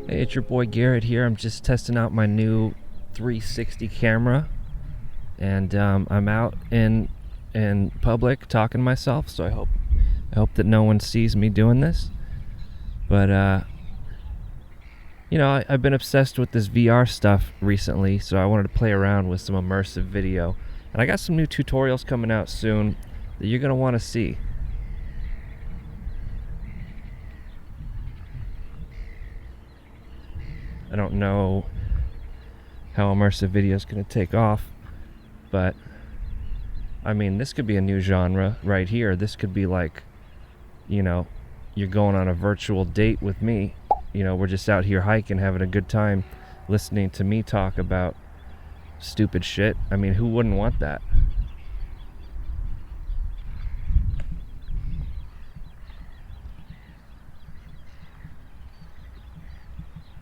Hey, it's your boy Garrett here. I'm just testing out my new 360 camera, and I'm out in public talking to myself, so I hope that no one sees me doing this. But I've been obsessed with this VR stuff recently, so I wanted to play around with some immersive video, and I got some new tutorials coming out soon that you're gonna want to see. I don't know how immersive video is going to take off, but I mean, this could be a new genre right here. This could be like, you're going on a virtual date with me. We're just out here hiking, having a good time, listening to me talk about stupid shit. I mean, who wouldn't want that?